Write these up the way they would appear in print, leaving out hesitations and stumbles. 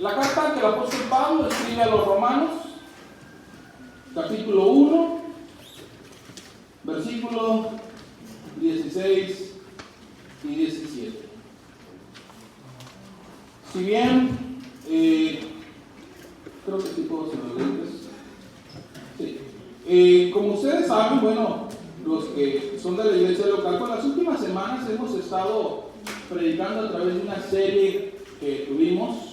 La carta que el apóstol Pablo escribe a los Romanos, capítulo 1, versículo 16 y 17. Si bien, creo que sí puedo hacer los lentes. Sí. Como ustedes saben, bueno, los que son de la iglesia local, pues las últimas semanas hemos estado predicando a través de una serie que tuvimos,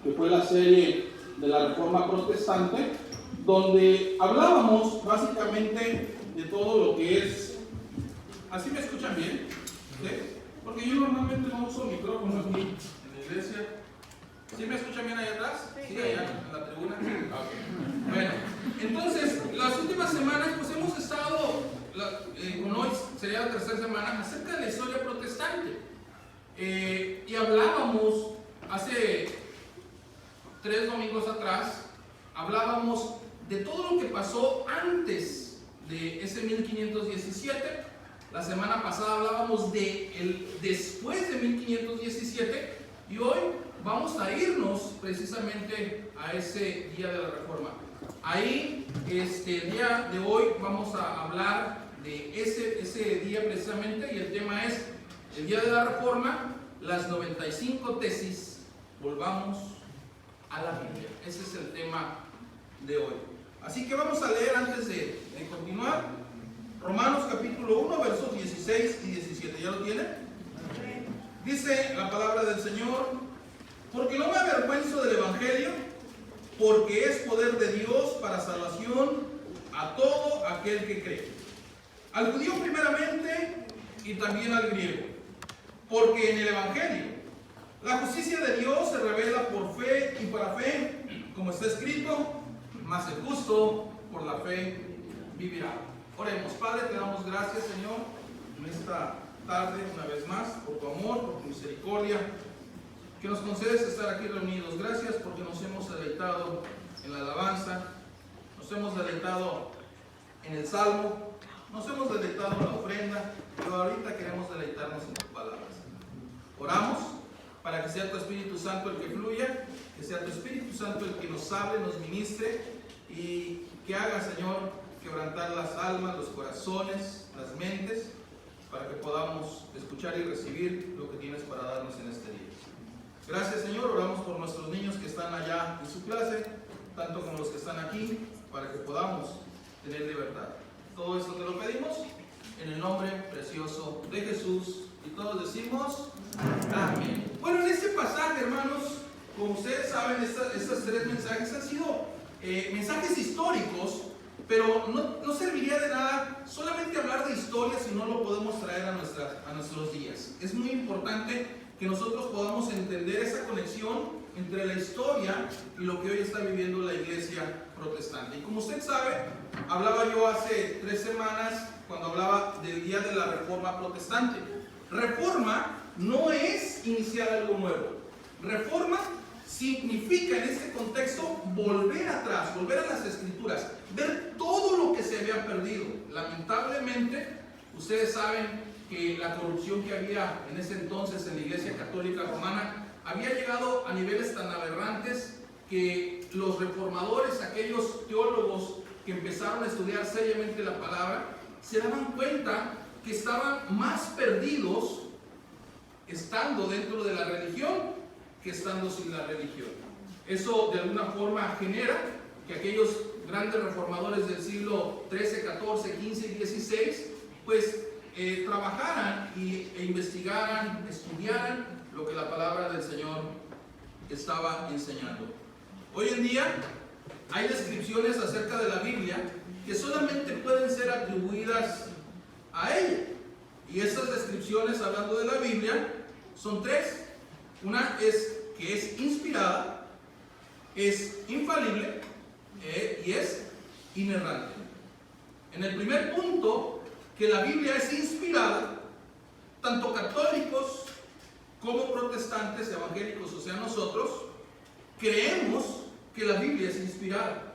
que fue la serie de la Reforma Protestante, donde hablábamos básicamente de todo lo que es. ¿Así me escuchan bien? ¿Sí? Porque yo normalmente no uso micrófono aquí en la iglesia. ¿Sí me escuchan bien allá atrás? Sí, allá en la tribuna. Okay. Bueno, entonces, las últimas semanas pues hemos estado, con hoy sería la tercera semana, acerca de la historia protestante. Y hablábamos hace 3 domingos atrás, hablábamos de todo lo que pasó antes de ese 1517. La semana pasada hablábamos de el después de 1517 y hoy vamos a irnos precisamente a ese día de la Reforma. Ahí, el día de hoy vamos a hablar de ese día precisamente, y el tema es el día de la Reforma, las 95 tesis, volvamos a la Biblia. Ese es el tema de hoy. Así que vamos a leer antes de continuar Romanos capítulo 1, versos 16 y 17. ¿Ya lo tienen? Dice la palabra del Señor: porque no me avergüenzo del Evangelio, porque es poder de Dios para salvación a todo aquel que cree, al judío primeramente y también al griego. Porque en el Evangelio la justicia de Dios se revela por fe y para fe, como está escrito: mas el justo por la fe vivirá. Oremos. Padre, te damos gracias, Señor, en esta tarde una vez más, por tu amor, por tu misericordia, que nos concedes estar aquí reunidos. Gracias porque nos hemos deleitado en la alabanza, nos hemos deleitado en el salmo, nos hemos deleitado en la ofrenda, pero ahorita queremos deleitarnos en tus palabras. Oramos para que sea tu Espíritu Santo el que fluya, que sea tu Espíritu Santo el que nos hable, nos ministre y que haga, Señor, quebrantar las almas, los corazones, las mentes, para que podamos escuchar y recibir lo que tienes para darnos en este día. Gracias, Señor. Oramos por nuestros niños que están allá en su clase, tanto como los que están aquí, para que podamos tener libertad. Todo esto te lo pedimos en el nombre precioso de Jesús, y todos decimos amén. Bueno, en este pasaje, hermanos, como ustedes saben, estos 3 mensajes han sido mensajes históricos, pero no serviría de nada solamente hablar de historia si no lo podemos traer a nuestros días. Es muy importante que nosotros podamos entender esa conexión entre la historia y lo que hoy está viviendo la iglesia protestante. Y como usted sabe, hablaba yo hace 3 semanas cuando hablaba del día de la Reforma Protestante. Reforma no es iniciar algo nuevo. Reforma significa en este contexto volver atrás, volver a las escrituras, ver todo lo que se había perdido. Lamentablemente, ustedes saben que la corrupción que había en ese entonces en la Iglesia Católica Romana había llegado a niveles tan aberrantes que los reformadores, aquellos teólogos que empezaron a estudiar seriamente la palabra, se daban cuenta que estaban más perdidos estando dentro de la religión que estando sin la religión. Eso de alguna forma genera que aquellos grandes reformadores del siglo XIII, XIV, XV y XVI pues trabajaran e investigaran, estudiaran lo que la palabra del Señor estaba enseñando. Hoy en día hay descripciones acerca de la Biblia que solamente pueden ser atribuidas a ella, y esas descripciones, hablando de la Biblia, son 3. Una es que es inspirada, es infalible y es inerrante. En el primer punto, que la Biblia es inspirada, tanto católicos como protestantes, evangélicos, o sea nosotros, creemos que la Biblia es inspirada.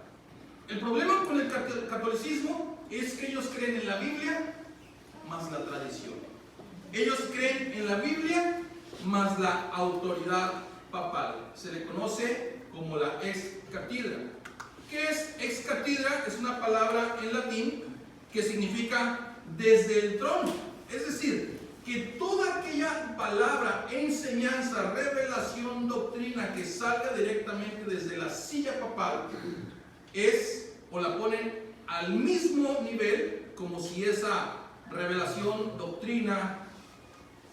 El problema con el catolicismo es que ellos creen en la Biblia más la tradición. Ellos creen en la Biblia más la autoridad papal. Se le conoce como la ex cathedra. ¿Qué es ex cathedra? Es una palabra en latín que significa desde el trono. Es decir, que toda aquella palabra, enseñanza, revelación, doctrina que salga directamente desde la silla papal es, o la ponen al mismo nivel como si esa revelación, doctrina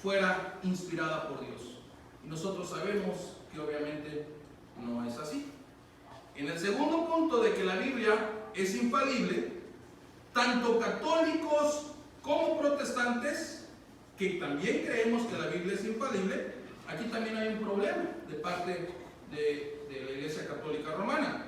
fuera inspirada por Dios. Y nosotros sabemos que obviamente no es así. En el segundo punto de que la Biblia es infalible, tanto católicos como protestantes, que también creemos que la Biblia es infalible, aquí también hay un problema de parte de la Iglesia Católica Romana,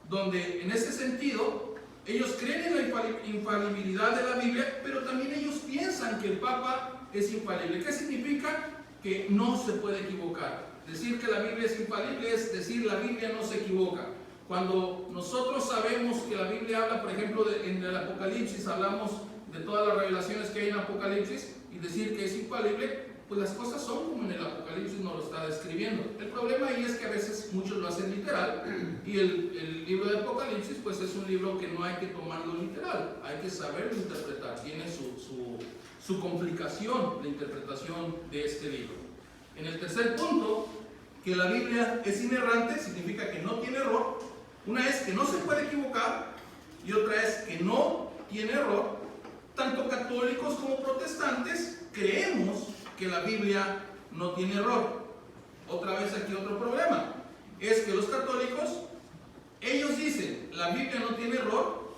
donde en ese sentido ellos creen en la infalibilidad de la Biblia, pero también ellos piensan que el Papa es infalible. ¿Qué significa? Que no se puede equivocar. Decir que la Biblia es infalible es decir la Biblia no se equivoca. Cuando nosotros sabemos que la Biblia habla, por ejemplo, en el Apocalipsis, hablamos de todas las revelaciones que hay en Apocalipsis, y decir que es infalible, pues las cosas son como en el Apocalipsis nos lo está describiendo. El problema ahí es que a veces muchos lo hacen literal, y el libro de Apocalipsis pues es un libro que no hay que tomarlo literal, hay que saberlo interpretar, tiene su complicación de interpretación de este libro. En el tercer punto, que la Biblia es inerrante, significa que no tiene error. Una es que no se puede equivocar y otra es que no tiene error. Tanto católicos como protestantes creemos que la Biblia no tiene error. Otra vez aquí otro problema, es que los católicos, ellos dicen, la Biblia no tiene error,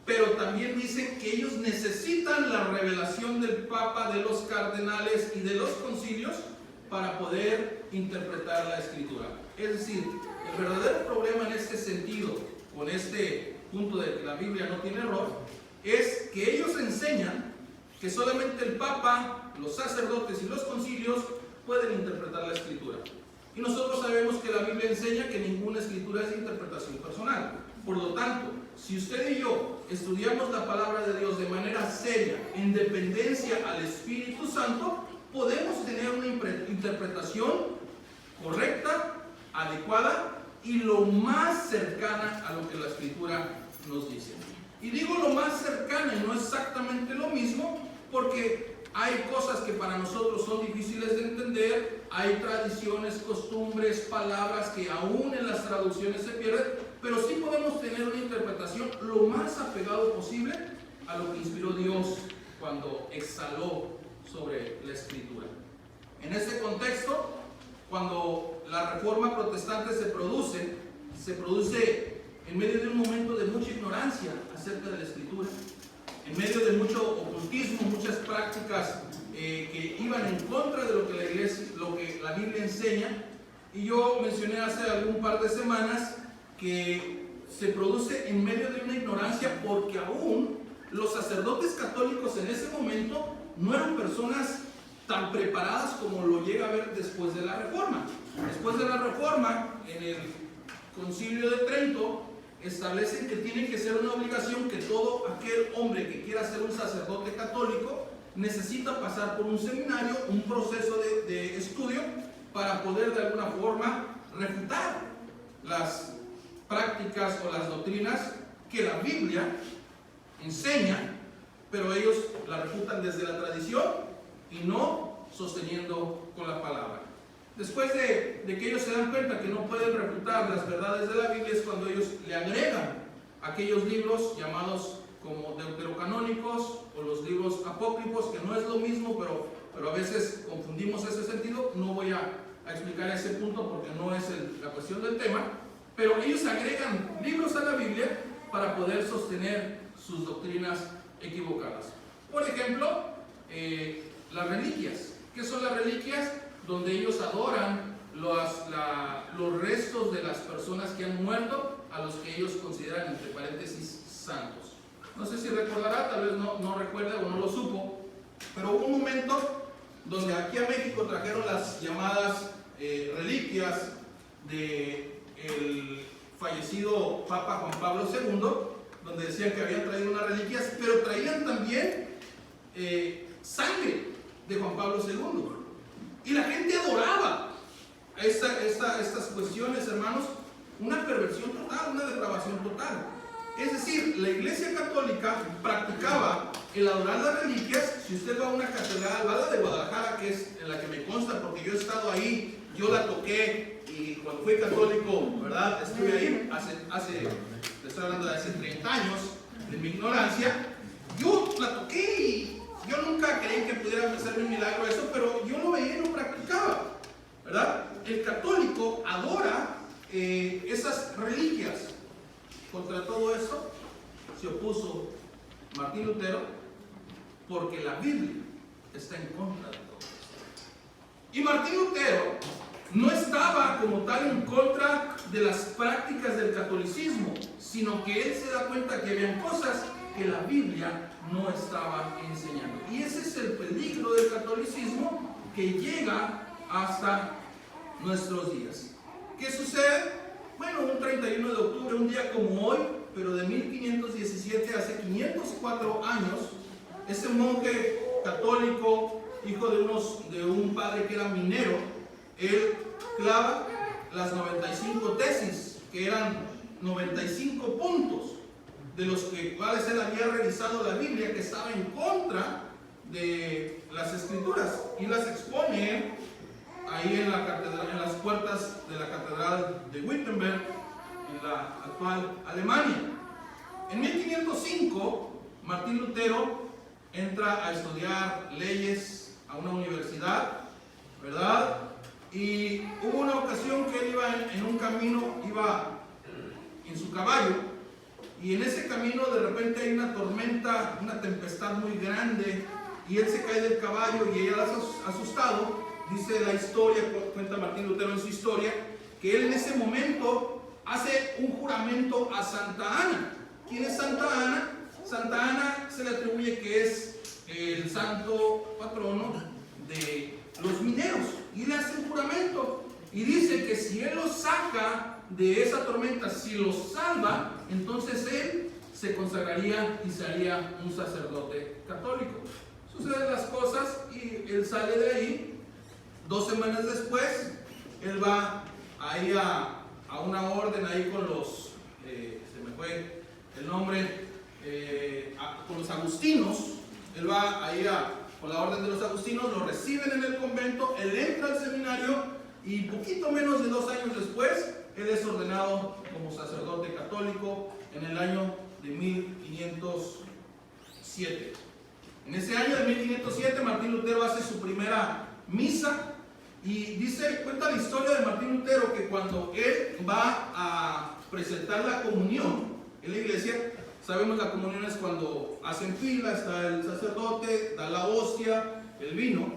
pero también dicen que ellos necesitan la revelación del Papa, de los cardenales y de los concilios para poder interpretar la Escritura. Es decir, el verdadero problema en este sentido, con este punto de que la Biblia no tiene error, es que ellos enseñan que solamente el Papa, los sacerdotes y los concilios pueden interpretar la Escritura. Y nosotros sabemos que la Biblia enseña que ninguna Escritura es de interpretación personal. Por lo tanto, si usted y yo estudiamos la palabra de Dios de manera seria, en dependencia al Espíritu Santo, podemos tener una interpretación correcta, adecuada y lo más cercana a lo que la Escritura nos dice. Y digo lo más cercana y no exactamente lo mismo, porque hay cosas que para nosotros son difíciles de entender, hay tradiciones, costumbres, palabras que aún en las traducciones se pierden, pero sí podemos tener una interpretación lo más apegado posible a lo que inspiró Dios cuando exhaló sobre la Escritura. En este contexto, cuando la Reforma Protestante se produce en medio de un momento de mucha ignorancia acerca de la Escritura, en medio de mucho ocultismo, muchas prácticas que iban en contra de lo que la Biblia enseña. Y yo mencioné hace algún par de semanas que se produce en medio de una ignorancia porque aún los sacerdotes católicos en ese momento no eran personas tan preparadas como lo llega a ver después de la Reforma. Después de la Reforma, en el Concilio de Trento, establecen que tiene que ser una obligación que todo aquel hombre que quiera ser un sacerdote católico necesita pasar por un seminario, un proceso de estudio para poder de alguna forma refutar las prácticas o las doctrinas que la Biblia enseña, pero ellos la refutan desde la tradición y no sosteniendo con la palabra. Después de que ellos se dan cuenta que no pueden refutar las verdades de la Biblia, es cuando ellos le agregan aquellos libros llamados como deuterocanónicos o los libros apócrifos, que no es lo mismo, pero a veces confundimos ese sentido. No voy a explicar ese punto porque no es la cuestión del tema, pero ellos agregan libros a la Biblia para poder sostener sus doctrinas equivocadas. Por ejemplo, las reliquias. ¿Qué son las reliquias? Donde ellos adoran los restos de las personas que han muerto, a los que ellos consideran, entre paréntesis, santos. No sé si recordará, tal vez no recuerda o no lo supo, pero hubo un momento donde aquí a México trajeron las llamadas reliquias del fallecido Papa Juan Pablo II, donde decían que habían traído unas reliquias, pero traían también sangre de Juan Pablo II. Y la gente adoraba estas cuestiones, hermanos, una perversión total, una depravación total. Es decir, la Iglesia Católica practicaba el adorar las reliquias. Si usted va a una catedral, va a la de Guadalajara, que es en la que me consta, porque yo he estado ahí, yo la toqué, y cuando fui católico, ¿verdad? Estuve ahí estoy hablando de hace 30 años, de mi ignorancia. Yo la toqué y yo nunca creí que pudiera hacerme un milagro eso, pero yo lo veía y lo practicaba, ¿verdad? El católico adora esas reliquias. Contra todo eso se opuso Martín Lutero, porque la Biblia está en contra de todo esto. Y Martín Lutero no estaba como tal en contra de las prácticas del catolicismo, sino que él se da cuenta que habían cosas que la Biblia no estaba enseñando. Y ese es el peligro del catolicismo que llega hasta nuestros días. ¿Qué sucede? Bueno, un 31 de octubre, un día como hoy, pero de 1517, hace 504 años, ese monje católico, hijo de un padre que era minero, él clava las 95 tesis, que eran 95 puntos, de los cuales él había revisado la Biblia, que estaba en contra de las Escrituras, y las expone ahí en la catedral, en las puertas de la catedral de Wittenberg, en la actual Alemania. En 1505, Martín Lutero entra a estudiar leyes a una universidad, ¿verdad? Y hubo una ocasión que él iba en un camino, iba en su caballo, y en ese camino de repente hay una tormenta, una tempestad muy grande, y él se cae del caballo y ella asustado. Dice la historia, cuenta Martín Lutero en su historia, que él en ese momento hace un juramento a Santa Ana. ¿Quién es Santa Ana? Santa Ana se le atribuye que es el santo patrono de los mineros. Y le hace un juramento. Y dice que si él los saca de esa tormenta, si los salva, entonces él se consagraría y sería un sacerdote católico. Suceden las cosas y él sale de ahí. 2 semanas después, él va ahí a una orden ahí con los, se me fue el nombre, con los agustinos. Él va ahí con la orden de los agustinos, lo reciben en el convento, él entra al seminario y poquito menos de 2 años después, él es ordenado como sacerdote católico en el año de 1507. En ese año de 1507, Martín Lutero hace su primera misa. Y cuenta la historia de Martín Lutero que cuando él va a presentar la comunión en la iglesia, sabemos la comunión es cuando hacen fila, está el sacerdote, da la hostia, el vino.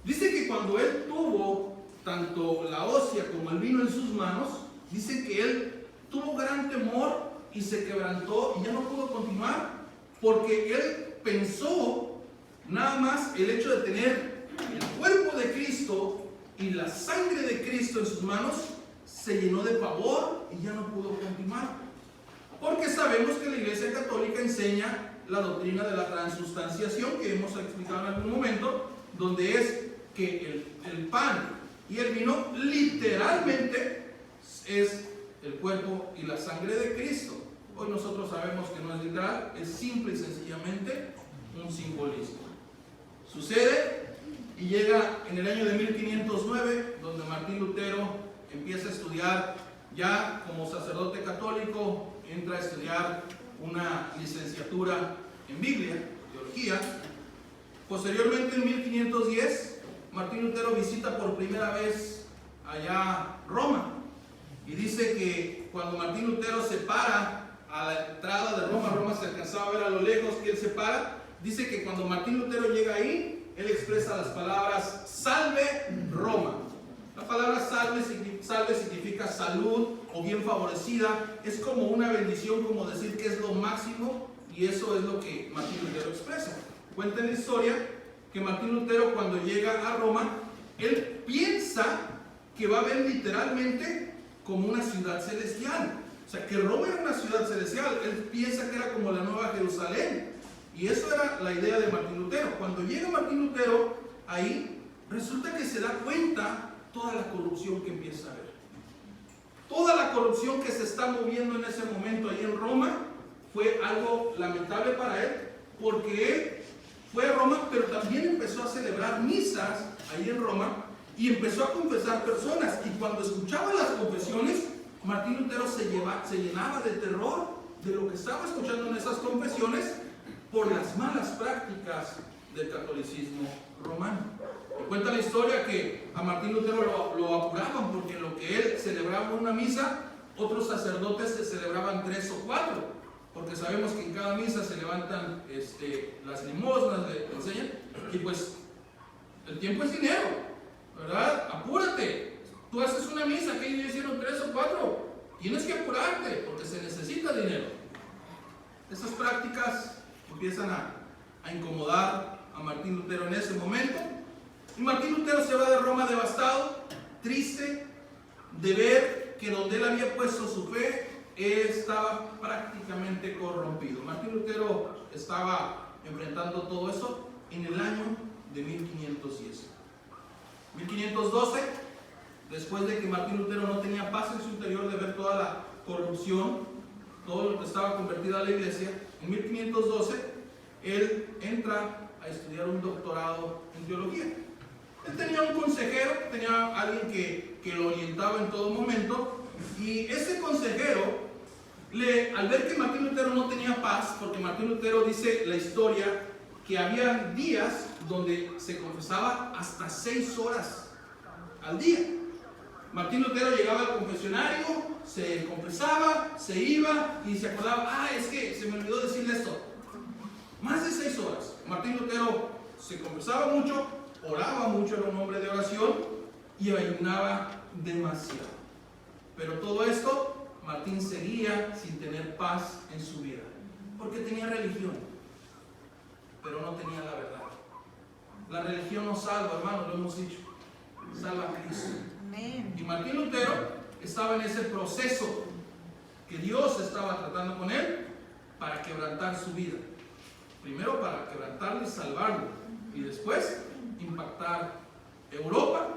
Dice que cuando él tuvo tanto la hostia como el vino en sus manos, dice que él tuvo gran temor y se quebrantó y ya no pudo continuar, porque él pensó nada más el hecho de tener el cuerpo de Cristo y la sangre de Cristo en sus manos, se llenó de pavor y ya no pudo continuar. Porque sabemos que la Iglesia Católica enseña la doctrina de la transustanciación, que hemos explicado en algún momento, donde es que el pan y el vino literalmente es el cuerpo y la sangre de Cristo. Hoy nosotros sabemos que no es literal, es simple y sencillamente un simbolismo. Sucede y llega en el año de 1509, donde Martín Lutero empieza a estudiar ya como sacerdote católico, entra a estudiar una licenciatura en Biblia, teología. Posteriormente, en 1510, Martín Lutero visita por primera vez allá Roma, y dice que cuando Martín Lutero se para a la entrada de Roma, Roma se alcanzaba a ver a lo lejos que él se para, dice que cuando Martín Lutero llega ahí, él expresa las palabras salve Roma. La palabra salve significa salud o bien favorecida, es como una bendición, como decir que es lo máximo, y eso es lo que Martín Lutero expresa. Cuenta en la historia que Martín Lutero, cuando llega a Roma, él piensa que va a ver literalmente como una ciudad celestial. O sea, que Roma era una ciudad celestial. Él piensa que era como la Nueva Jerusalén. Y eso era la idea de Martín Lutero. Cuando llega Martín Lutero ahí, resulta que se da cuenta toda la corrupción que empieza a haber. Toda la corrupción que se está moviendo en ese momento ahí en Roma fue algo lamentable para él, porque él fue a Roma, pero también empezó a celebrar misas ahí en Roma y empezó a confesar personas. Y cuando escuchaba las confesiones, Martín Lutero se llenaba de terror de lo que estaba escuchando en esas confesiones por las malas prácticas del catolicismo romano. Y cuenta la historia que a Martín Lutero lo apuraban porque en lo que él celebraba una misa, otros sacerdotes se celebraban 3 o 4, porque sabemos que en cada misa se levantan las limosnas, le enseñan, y pues el tiempo es dinero, ¿verdad? Apúrate. Tú haces una misa, que ellos hicieron 3 o 4, tienes que apurarte porque se necesita dinero. Esas prácticas empiezan a incomodar a Martín Lutero en ese momento, y Martín Lutero se va de Roma devastado, triste de ver que donde él había puesto su fe estaba prácticamente corrompido. Martín Lutero estaba enfrentando todo eso en el año de 1510. 1512, después de que Martín Lutero no tenía paz en su interior de ver toda la corrupción, todo lo que estaba convertido a la iglesia, en 1512 él entra a estudiar un doctorado en teología. Él tenía un consejero, tenía alguien que lo orientaba en todo momento, y ese consejero, al ver que Martín Lutero no tenía paz, porque Martín Lutero dice la historia que había días donde se confesaba hasta 6 horas al día. Martín Lutero llegaba al confesionario, se confesaba, se iba y se acordaba, es que se me olvidó decirle esto. Más de 6 horas. Martín Lutero se confesaba mucho, oraba mucho, era un hombre de oración y ayunaba demasiado. Pero todo esto, Martín seguía sin tener paz en su vida, porque tenía religión, pero no tenía la verdad. La religión no salva, hermano, lo hemos dicho, salva a Cristo. Y Martín Lutero estaba en ese proceso que Dios estaba tratando con él para quebrantar su vida. Primero para quebrantarlo y salvarlo, y después impactar Europa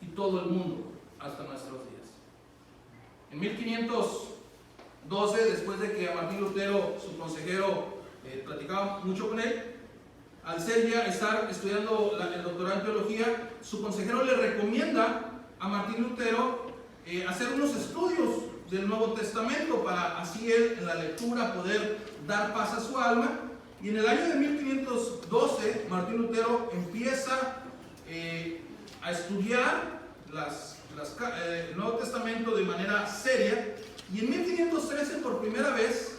y todo el mundo hasta nuestros días. En 1512, después de que a Martín Lutero, su consejero, platicaba mucho con él, al ser ya estar estudiando el doctorado en teología, su consejero le recomienda a Martín Lutero hacer unos estudios del Nuevo Testamento para así él en la lectura poder dar paz a su alma. Y en el año de 1512 Martín Lutero empieza a estudiar el Nuevo Testamento de manera seria, y en 1513 por primera vez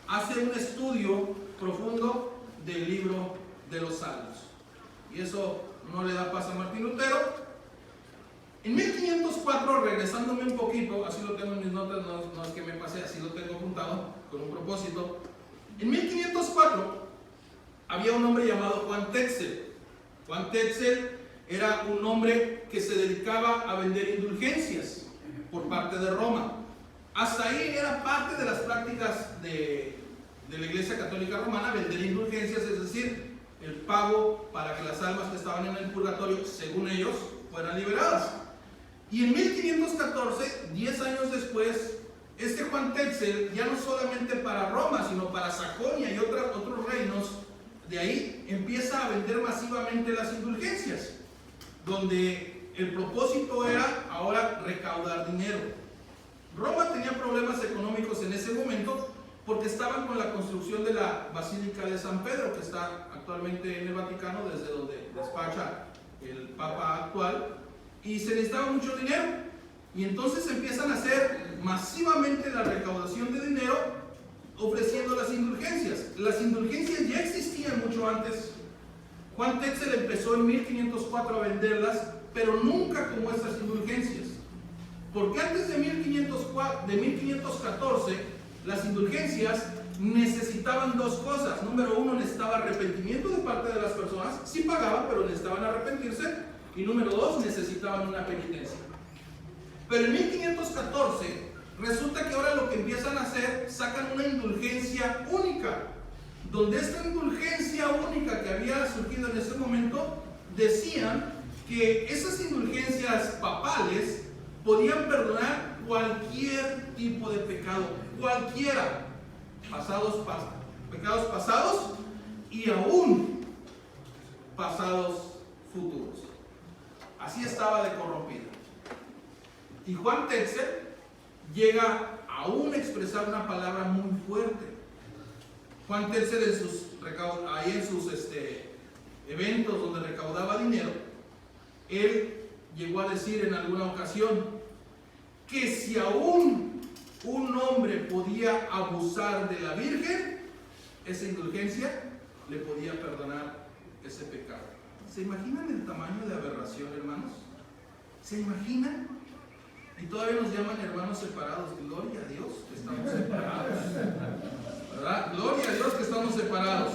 hace un estudio profundo del libro de los Salmos, y eso no le da paz a Martín Lutero. En 1504, regresándome un poquito, así lo tengo en mis notas, no es que me pase, así lo tengo apuntado con un propósito. En 1504 había un hombre llamado Juan Tetzel. Juan Tetzel era un hombre que se dedicaba a vender indulgencias por parte de Roma. Hasta ahí era parte de las prácticas de la Iglesia Católica Romana, vender indulgencias, es decir, el pago para que las almas que estaban en el purgatorio, según ellos, fueran liberadas. Y en 1514, 10 años después, este Juan Tetzel, ya no solamente para Roma, sino para Sajonia y otros reinos, de ahí empieza a vender masivamente las indulgencias, donde el propósito era ahora recaudar dinero. Roma tenía problemas económicos en ese momento porque estaban con la construcción de la Basílica de San Pedro, que está actualmente en el Vaticano, desde donde despacha el Papa actual, y se necesitaba mucho dinero. Y entonces empiezan a hacer masivamente la recaudación de dinero ofreciendo las indulgencias. Las indulgencias ya existían mucho antes. Juan Tetzel empezó en 1504 a venderlas, pero nunca como estas indulgencias. Porque antes de 1514, las indulgencias necesitaban 2 cosas. Número 1, necesitaba arrepentimiento de parte de las personas. Sí pagaban, pero necesitaban arrepentirse. Y número 2, necesitaban una penitencia. Pero en 1514 resulta que ahora lo que empiezan a hacer, sacan una indulgencia única, donde esta indulgencia única que había surgido en ese momento, decían que esas indulgencias papales podían perdonar cualquier tipo de pecado, cualquiera, pecados pasados y aún pasados futuros. Así estaba de corrompida. Y Juan Tetzel llega aún a expresar una palabra muy fuerte. Juan Tetzel en sus eventos donde recaudaba dinero, él llegó a decir en alguna ocasión que si aún un hombre podía abusar de la Virgen, esa indulgencia le podía perdonar ese pecado. ¿Se imaginan el tamaño de aberración, hermanos? ¿Se imaginan? Y todavía nos llaman hermanos separados. Gloria a Dios que estamos separados, ¿verdad? Gloria a Dios que estamos separados.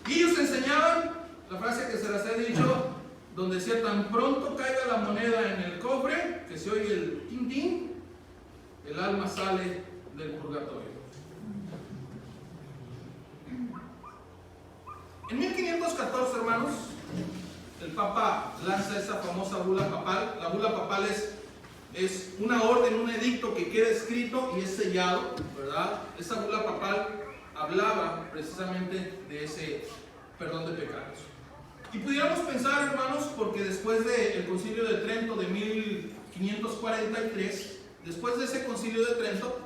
Y ellos enseñaban la frase que se las he dicho, donde decía: tan pronto caiga la moneda en el cofre, que se oye el tin tin, el alma sale del purgatorio. En 1514, hermanos, el Papa lanza esa famosa bula papal. La bula papal es una orden, un edicto que queda escrito y es sellado, ¿verdad? Esa bula papal hablaba precisamente de ese perdón de pecados. Y pudiéramos pensar, hermanos, porque después del Concilio de Trento de 1543, después de ese Concilio de Trento,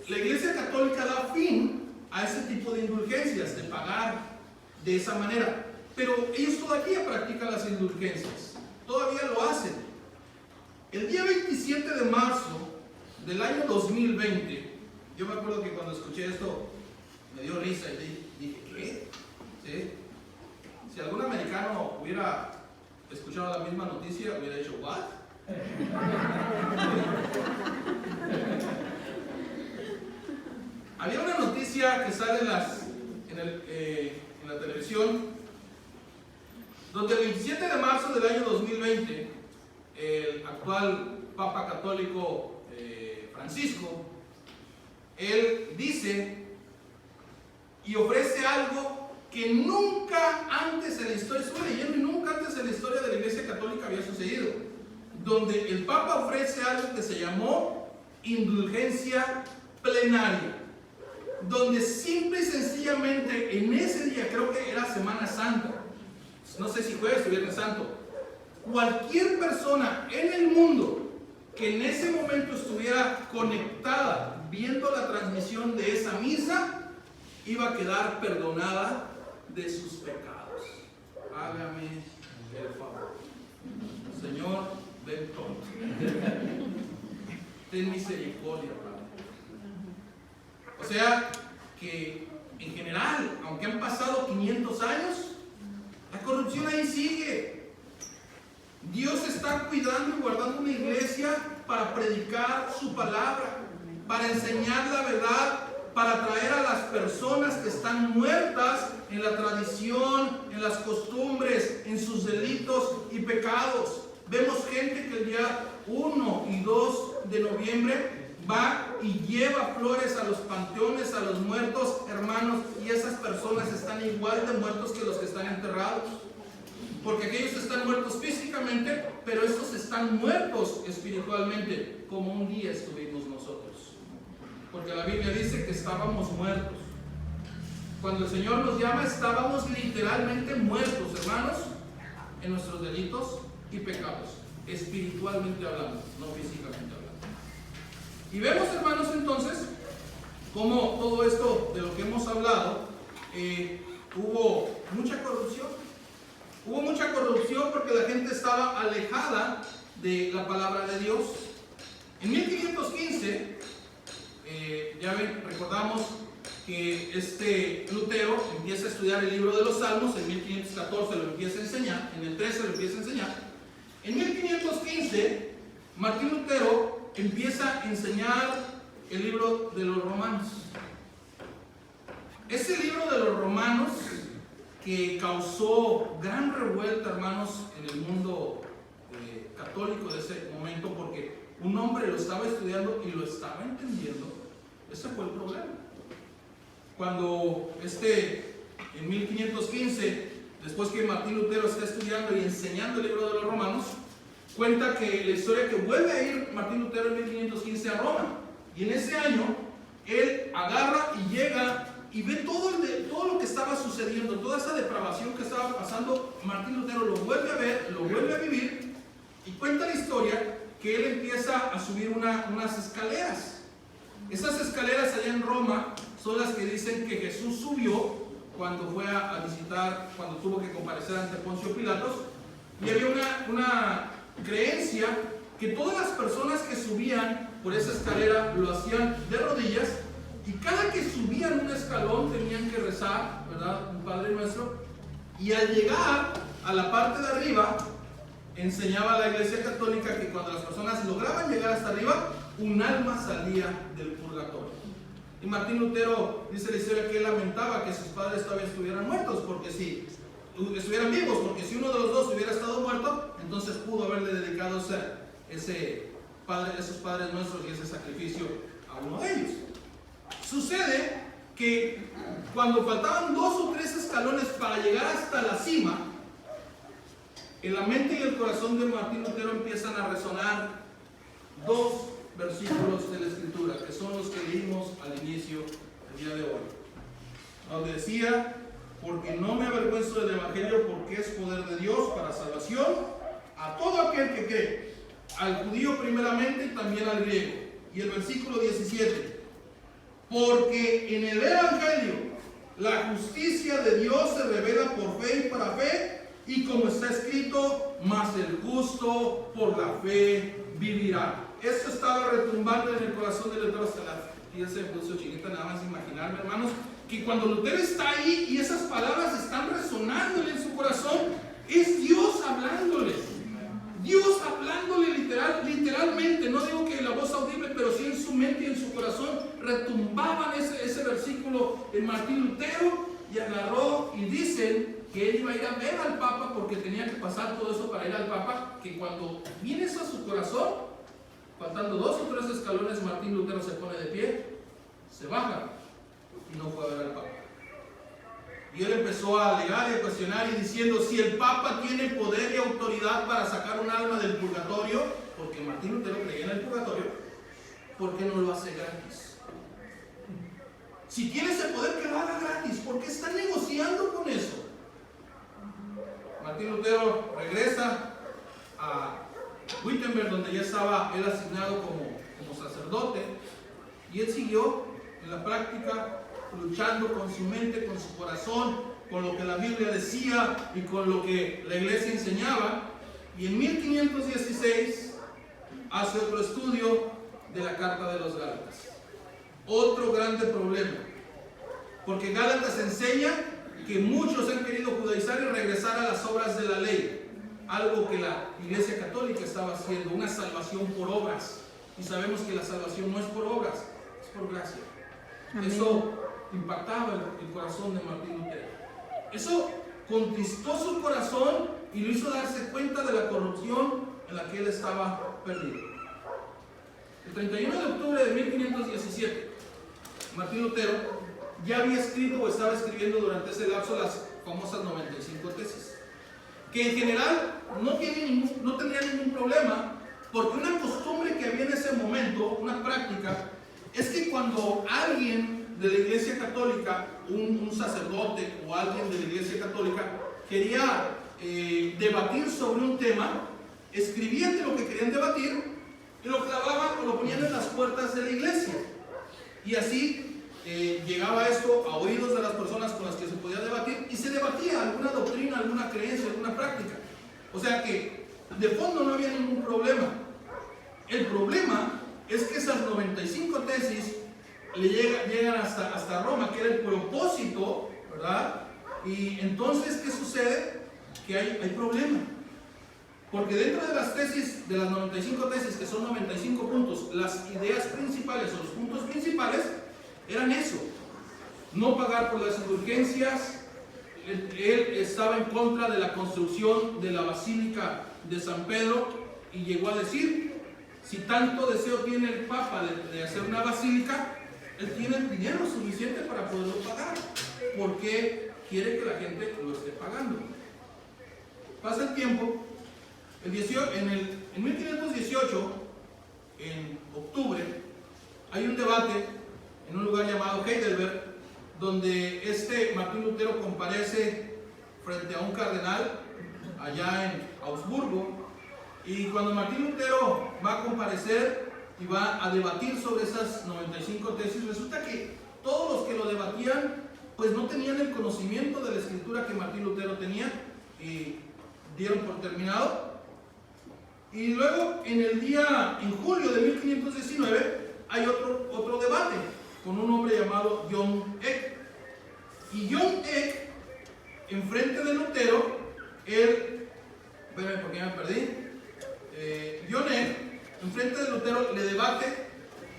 la Iglesia Católica da fin a ese tipo de indulgencias, de pagar de esa manera. Pero ellos todavía practican las indulgencias, todavía lo hacen. El día 27 de marzo del año 2020, yo me acuerdo que cuando escuché esto me dio risa y dije, ¿qué? ¿Sí? Si algún americano hubiera escuchado la misma noticia, hubiera dicho, ¿what? Había una noticia que sale en la televisión, donde el 27 de marzo del año 2020, el actual Papa Católico Francisco, él dice y ofrece algo que nunca antes en la historia, estuve leyendo, y nunca antes en la historia de la Iglesia Católica había sucedido, donde el Papa ofrece algo que se llamó indulgencia plenaria, donde simple y sencillamente en ese día, creo que era Semana Santa, no sé si jueves o viernes santo, cualquier persona en el mundo que en ese momento estuviera conectada viendo la transmisión de esa misa, iba a quedar perdonada de sus pecados. Hágame el favor, Señor, ven pronto. Ten misericordia, Padre. O sea que en general, aunque han pasado 500 años, la corrupción ahí sigue. Dios está cuidando y guardando una iglesia para predicar su palabra, para enseñar la verdad, para traer a las personas que están muertas en la tradición, en las costumbres, en sus delitos y pecados. Vemos gente que el día 1 y 2 de noviembre va y lleva flores a los panteones, a los muertos, hermanos, y esas personas están igual de muertos que los que están enterrados. Porque aquellos están muertos físicamente, pero estos están muertos espiritualmente, como un día estuvimos nosotros. Porque la Biblia dice que estábamos muertos. Cuando el Señor nos llama, estábamos literalmente muertos, hermanos, en nuestros delitos y pecados, espiritualmente hablando, no físicamente hablando. Y vemos, hermanos, entonces, cómo todo esto de lo que hemos hablado, hubo mucha corrupción. Hubo mucha corrupción porque la gente estaba alejada de la palabra de Dios. En 1515, ya ven, recordamos que Lutero empieza a estudiar el libro de los Salmos. En 1514 lo empieza a enseñar, en el 13 lo empieza a enseñar. En 1515, Martín Lutero empieza a enseñar el libro de los Romanos. Ese libro de los Romanos, que causó gran revuelta, hermanos, en el mundo católico de ese momento, porque un hombre lo estaba estudiando y lo estaba entendiendo. Ese fue el problema. Cuando en 1515, después que Martín Lutero está estudiando y enseñando el libro de los Romanos, cuenta que la historia que vuelve a ir Martín Lutero en 1515 hacia Roma. Y en ese año, él agarra y llega y ve todo lo que estaba sucediendo, toda esa depravación que estaba pasando. Martín Lutero lo vuelve a ver, lo vuelve a vivir, y cuenta la historia que él empieza a subir unas escaleras. Esas escaleras allá en Roma son las que dicen que Jesús subió cuando fue a visitar, cuando tuvo que comparecer ante Poncio Pilatos. Y había una creencia que todas las personas que subían por esa escalera lo hacían de rodillas, y cada que subían un escalón tenían que rezar, ¿verdad?, un Padre Nuestro. Y al llegar a la parte de arriba, enseñaba la Iglesia Católica que cuando las personas lograban llegar hasta arriba, un alma salía del purgatorio. Y Martín Lutero dice la historia que él lamentaba que sus padres todavía estuvieran muertos, porque si estuvieran vivos, porque si uno de los dos hubiera estado muerto, entonces pudo haberle dedicado esos padres nuestros y ese sacrificio a uno de ellos. Sucede que cuando faltaban 2 o 3 escalones para llegar hasta la cima, en la mente y el corazón de Martín Lutero empiezan a resonar 2 versículos de la Escritura, que son los que leímos al inicio del día de hoy, donde decía: porque no me avergüenzo del Evangelio, porque es poder de Dios para salvación a todo aquel que cree, al judío primeramente y también al griego. Y el versículo 17: porque en el Evangelio la justicia de Dios se revela por fe y para fe, y como está escrito, mas el justo por la fe vivirá. Esto estaba retumbando en el corazón de Lutero. Hasta la tía se puso chinita nada más imaginarme, hermanos, que cuando Lutero está ahí y esas palabras están resonándole en su corazón, es Dios hablándole. Dios hablándole literalmente. No digo que la voz audible, pero sí en su mente y en su corazón retumbaban ese versículo en Martín Lutero, y agarró y dicen que él iba a ir a ver al Papa, porque tenía que pasar todo eso para ir al Papa, que cuando viene eso a su corazón, faltando 2 o 3 escalones, Martín Lutero se pone de pie, se baja y no fue a ver al Papa. Y él empezó a alegar y a cuestionar y diciendo: si el Papa tiene poder y autoridad para sacar un alma del purgatorio, porque Martín Lutero creía en el purgatorio, ¿por qué no lo hace gratis? Si tiene ese poder, que lo haga gratis. ¿Por qué está negociando con eso? Martín Lutero regresa a Wittenberg, donde ya estaba él asignado como sacerdote, y él siguió en la práctica, luchando con su mente, con su corazón, con lo que la Biblia decía y con lo que la iglesia enseñaba. Y en 1516 hace otro estudio de la carta de los Gálatas. Otro grande problema, porque Gálatas enseña que muchos han querido judaizar y regresar a las obras de la ley, algo que la Iglesia Católica estaba haciendo, una salvación por obras. Y sabemos que la salvación no es por obras, es por gracia. Amén. Eso impactaba el corazón de Martín Lutero. Eso contristó su corazón y lo hizo darse cuenta de la corrupción en la que él estaba perdido. El 31 de octubre de 1517, Martín Lutero ya había escrito o estaba escribiendo durante ese lapso las famosas 95 tesis, que en general no tendría ningún problema, porque una costumbre que había en ese momento, una práctica, es que cuando alguien de la Iglesia Católica, un sacerdote o alguien de la Iglesia Católica quería debatir sobre un tema, escribían de lo que querían debatir y lo clavaban o lo ponían en las puertas de la iglesia, y así llegaba esto a oídos de las personas con las que se podía debatir, y se debatía alguna doctrina, alguna creencia, alguna práctica. O sea que de fondo no había ningún problema. El problema es que esas 95 tesis llegan hasta Roma, que era el propósito, ¿verdad? Y entonces, ¿qué sucede? Que hay problema. Porque dentro de las tesis, de las 95 tesis, que son 95 puntos, las ideas principales o los puntos principales eran eso: no pagar por las indulgencias. Él estaba en contra de la construcción de la Basílica de San Pedro, y llegó a decir: si tanto deseo tiene el Papa de hacer una basílica, él tiene el dinero suficiente para poderlo pagar. ¿Por qué quiere que la gente lo esté pagando? Pasa el tiempo. En 1518, en octubre, hay un debate en un lugar llamado Heidelberg, donde Martín Lutero comparece frente a un cardenal allá en Augsburgo, y cuando Martín Lutero va a comparecer y va a debatir sobre esas 95 tesis, resulta que todos los que lo debatían pues no tenían el conocimiento de la escritura que Martín Lutero tenía y dieron por terminado. Y luego en julio de 1519 hay otro debate con un hombre llamado John Eck. Y John Eck, enfrente de Lutero, ¿por qué me perdí? John Eck, enfrente de Lutero, le debate,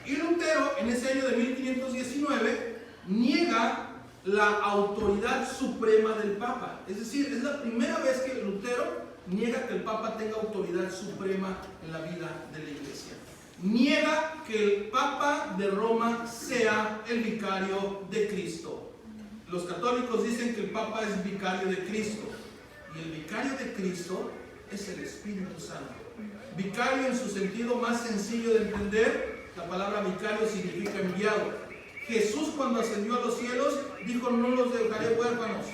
y Lutero en ese año de 1519 niega la autoridad suprema del Papa. Es decir, es la primera vez que Lutero niega que el Papa tenga autoridad suprema en la vida de la Iglesia. Niega que el Papa de Roma sea el vicario de Cristo. Los católicos dicen que el Papa es vicario de Cristo, y el vicario de Cristo es el Espíritu Santo. Vicario en su sentido más sencillo de entender, la palabra vicario significa enviado. Jesús, cuando ascendió a los cielos, dijo: no los dejaré huérfanos,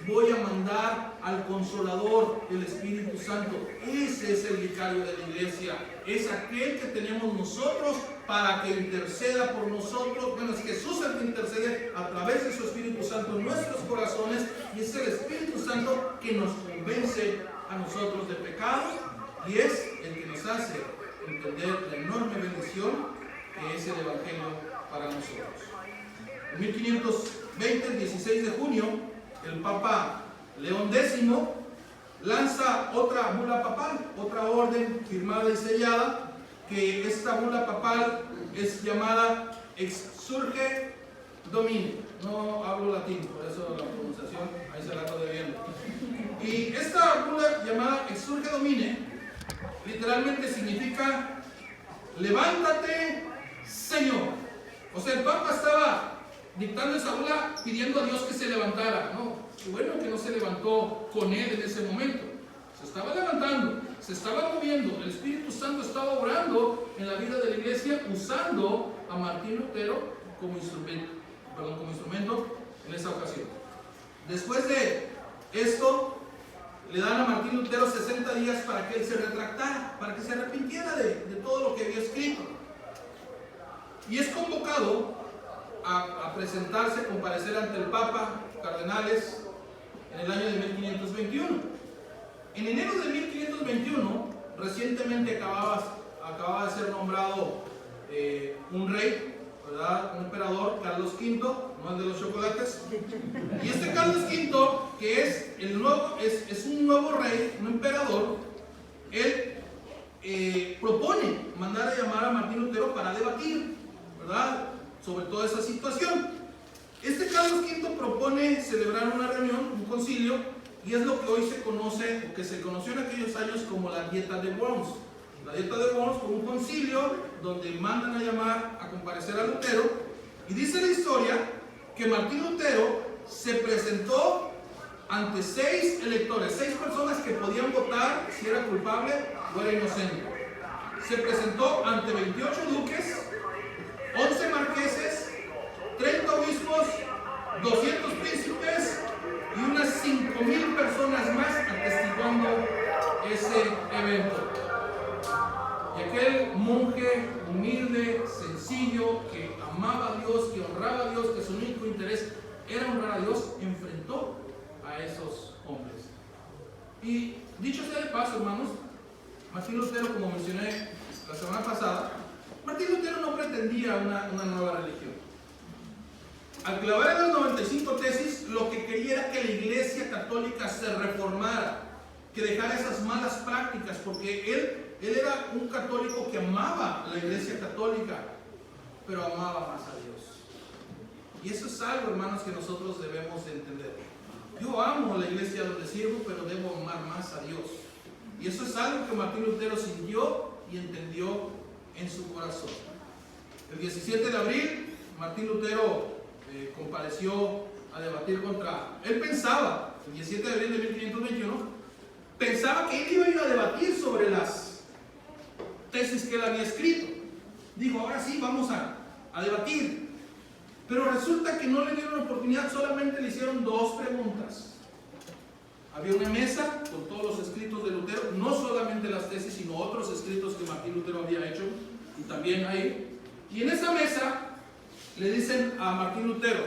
voy a mandar al Consolador, el Espíritu Santo. Ese es el vicario de la iglesia, es aquel que tenemos nosotros para que interceda por nosotros. Bueno, es Jesús el que intercede a través de su Espíritu Santo en nuestros corazones, y es el Espíritu Santo que nos convence a nosotros de pecados, y es el que nos hace entender la enorme bendición que es el Evangelio para nosotros. En 1520, el 16 de junio, el Papa León X lanza otra bula papal, otra orden firmada y sellada, que esta bula papal es llamada Exsurge Domine. No hablo latín, por eso la pronunciación ahí se la estoy debiendo. Y esta bula llamada Exsurge Domine literalmente significa levántate, Señor. O sea, el Papa estaba dictando esa bula pidiendo a Dios que se levantara. No, qué bueno que no se levantó con él en ese momento. Se estaba levantando, se estaba moviendo. El Espíritu Santo estaba obrando en la vida de la iglesia, usando a Martín Lutero como instrumento en esa ocasión. Después de esto, le dan a Martín Lutero 60 días para que él se retractara, para que se arrepintiera de todo lo que había escrito. Y es convocado a presentarse, comparecer ante el Papa, cardenales, en el año de 1521. En enero de 1521, recientemente acababa de ser nombrado un rey, ¿verdad? Un emperador, Carlos V, no el de los chocolates. Y este Carlos V, que es un nuevo rey, un emperador, él propone mandar a llamar a Martín Lutero para debatir, ¿verdad?, sobre toda esa situación. Este Carlos V propone celebrar una reunión, un concilio, y es lo que hoy se conoce, o que se conoció en aquellos años como la Dieta de Worms. La Dieta de Worms fue un concilio donde mandan a llamar a comparecer a Lutero, y dice la historia que Martín Lutero se presentó ante 6 electores, 6 personas que podían votar si era culpable o era inocente. Se presentó ante 28 duques, 11 marqueses, 30 obispos, 200 príncipes y unas 5,000 personas más atestiguando ese evento. Y aquel monje humilde, sencillo, que amaba a Dios, que honraba a Dios, que su único interés era honrar a Dios, enfrentó a esos hombres. Y dicho sea de paso, hermanos, Martín Lutero, como mencioné la semana pasada, Martín Lutero no pretendía una nueva religión. Al clavar en las 95 tesis, lo que quería era que la Iglesia Católica se reformara, que dejara esas malas prácticas, porque él era un católico que amaba la Iglesia Católica, pero amaba más a Dios. Y eso es algo, hermanos, que nosotros debemos de entender. Yo amo la iglesia donde sirvo, pero debo amar más a Dios. Y eso es algo que Martín Lutero sintió y entendió en su corazón. El 17 de abril, Martín Lutero compareció a debatir él pensaba, el 17 de abril de 1521, pensaba que él iba a ir a debatir sobre las tesis que él había escrito. Dijo, ahora sí, vamos a a debatir. Pero resulta que no le dieron oportunidad, solamente le hicieron 2 preguntas. Había una mesa con todos los escritos de Lutero, no solamente las tesis, sino otros escritos que Martín Lutero había hecho, y también ahí. Y en esa mesa le dicen a Martín Lutero,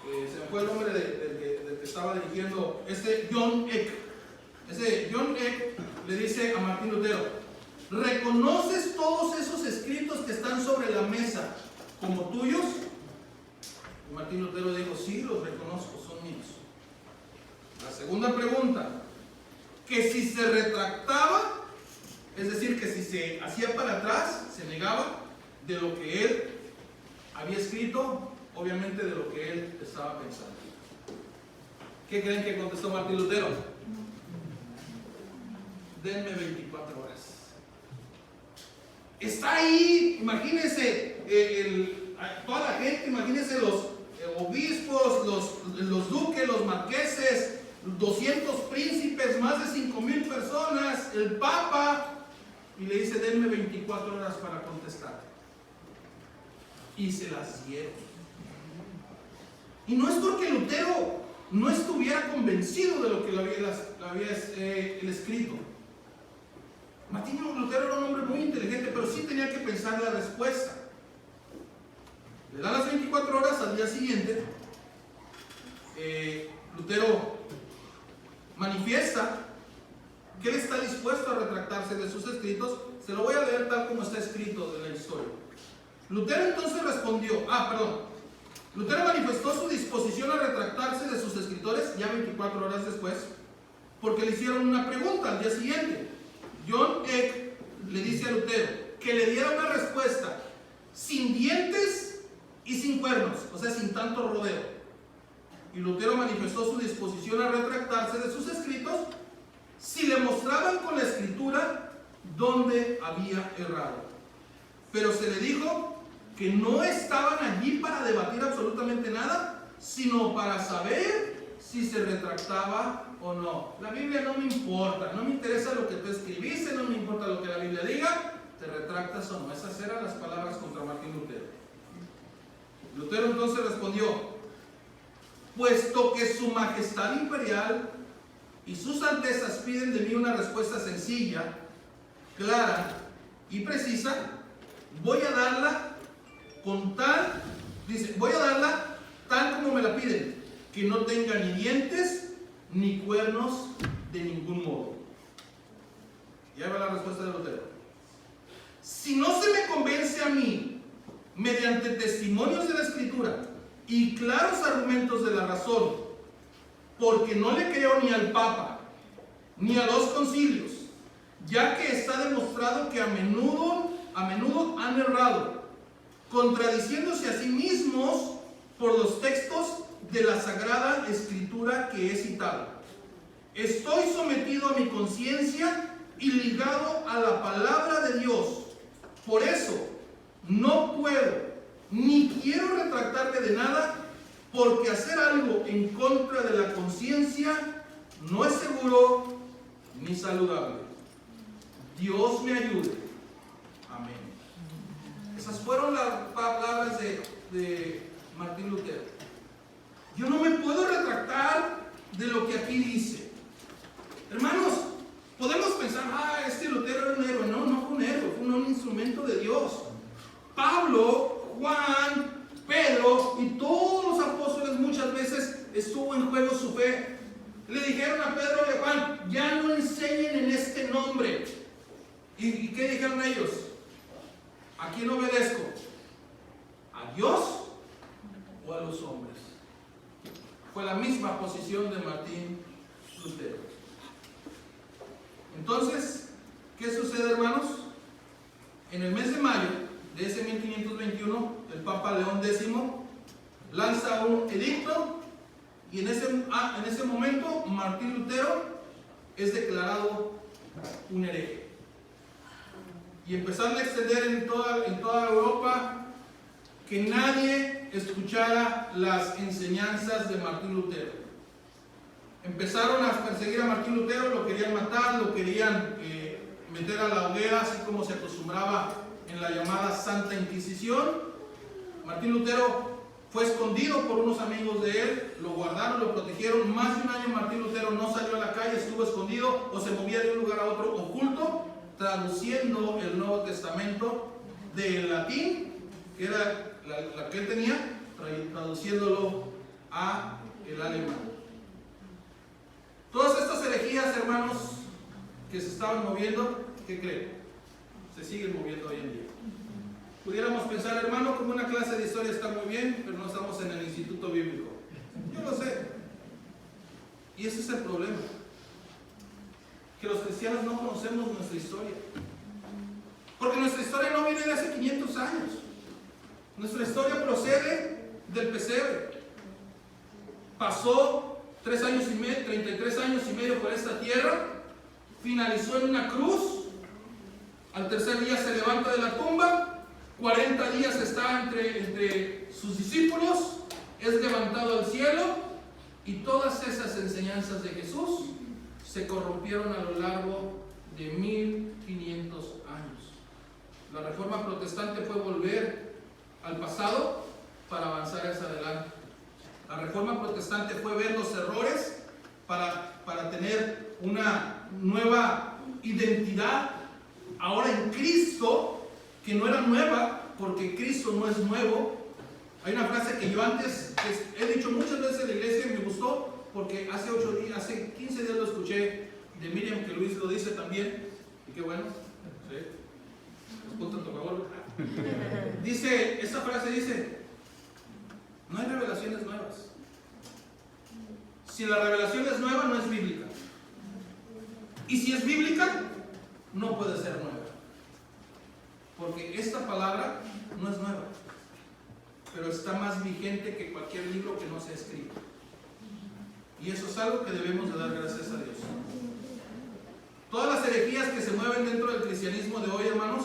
se me fue el nombre del que estaba dirigiendo, John Eck. Ese John Eck le dice a Martín Lutero: ¿reconoces todos esos escritos que están sobre la mesa como tuyos? Y Martín Lutero dijo: sí, los reconozco, son míos. La segunda pregunta, que si se retractaba, es decir, que si se hacía para atrás, se negaba de lo que él había escrito, obviamente de lo que él estaba pensando. ¿Qué creen que contestó Martín Lutero? Denme 24 horas. Está ahí, imagínense toda la gente, imagínense los obispos, los duques, los marqueses, 200 príncipes, más de 5,000 personas, el Papa, y le dice: denme 24 horas para contestar. Y se las dieron. Y no es porque Lutero no estuviera convencido de lo que le había escrito. Martín Lutero era un hombre muy inteligente, pero sí tenía que pensar la respuesta. Le dan las 24 horas. Al día siguiente, Lutero manifiesta que él está dispuesto a retractarse de sus escritos. Se lo voy a leer tal como está escrito en la historia. Lutero entonces respondió, Lutero manifestó su disposición a retractarse de sus escritores ya 24 horas después, porque le hicieron una pregunta al día siguiente. John Eck le dice a Lutero que le diera una respuesta sin dientes y sin cuernos, o sea, sin tanto rodeo. Y Lutero manifestó su disposición a retractarse de sus escritos si le mostraban con la escritura dónde había errado. Pero se le dijo que no estaban allí para debatir absolutamente nada, sino para saber si se retractaba o no. La Biblia no me importa, no me interesa lo que tú escribiste, no me importa lo que la Biblia diga, te retractas o no. Esas eran las palabras contra Martín Lutero. Lutero entonces respondió: puesto que su majestad imperial y sus altezas piden de mí una respuesta sencilla, clara y precisa, voy a darla tal como me la piden, que no tenga ni dientes ni cuernos de ningún modo. Y ahí va la respuesta de Lutero. Si no se me convence a mí mediante testimonios de la Escritura y claros argumentos de la razón, porque no le creo ni al Papa ni a los concilios, ya que está demostrado que a menudo han errado, contradiciéndose a sí mismos por los textos de la Sagrada Escritura que he citado. Estoy sometido a mi conciencia y ligado a la palabra de Dios. Por eso no puedo ni quiero retractarme de nada, porque hacer algo en contra de la conciencia no es seguro ni saludable. Dios me ayude. Amén. Esas fueron las palabras de Martín Lutero. Yo no me puedo retractar de lo que aquí dice. Hermanos, podemos pensar: Lutero era un héroe. No, no fue un héroe, fue un instrumento de Dios. Pablo, Juan, Pedro y todos los apóstoles muchas veces estuvo en juego su fe. Le dijeron a Pedro y a Juan: ya no enseñen en este nombre. ¿Y qué dijeron ellos? ¿A quién obedezco? ¿A Dios o a los hombres? Fue la misma posición de Martín Lutero. Entonces, ¿qué sucede, hermanos? En el mes de mayo de ese 1521, el Papa León X lanza un edicto, y en ese momento Martín Lutero es declarado un hereje. Y empezaron a extender en toda Europa que nadie escuchara las enseñanzas de Martín Lutero. Empezaron a perseguir a Martín Lutero, lo querían matar, lo querían meter a la hoguera, así como se acostumbraba en en la llamada Santa Inquisición. Martín Lutero fue escondido por unos amigos de él, lo guardaron, lo protegieron. Más de un año Martín Lutero no salió a la calle, estuvo escondido o se movía de un lugar a otro oculto, traduciendo el Nuevo Testamento del latín, que era la que él tenía, traduciéndolo a el alemán. Todas estas herejías, hermanos, que se estaban moviendo, ¿qué creen? Se siguen moviendo hoy en día. Pudiéramos pensar, hermano, como una clase de historia está muy bien, pero no estamos en el instituto bíblico. Yo lo sé. Y ese es el problema. Que los cristianos no conocemos nuestra historia. Porque nuestra historia no viene de hace 500 años. Nuestra historia procede del pesebre. Pasó 33 años y medio por esta tierra. Finalizó en una cruz. Al tercer día se levanta de la tumba. 40 días está entre sus discípulos. Es levantado al cielo. Y todas esas enseñanzas de Jesús se corrompieron a lo largo de 1500 años. La reforma protestante fue volver al pasado para avanzar hacia adelante. La reforma protestante fue ver los errores para tener una nueva identidad ahora en Cristo, que no era nueva, porque Cristo no es nuevo. Hay una frase que yo antes he dicho muchas veces en la iglesia y me gustó, porque hace 15 días lo escuché de Miriam, que Luis lo dice también, y qué bueno, ¿sí? Punto, por favor. Esta frase dice: no hay revelaciones nuevas. Si la revelación es nueva, no es bíblica. Y si es bíblica, no puede ser nueva. Porque esta palabra no es nueva, pero está más vigente que cualquier libro que no sea escrito. Y eso es algo que debemos de dar gracias a Dios. Todas las herejías que se mueven dentro del cristianismo de hoy, hermanos,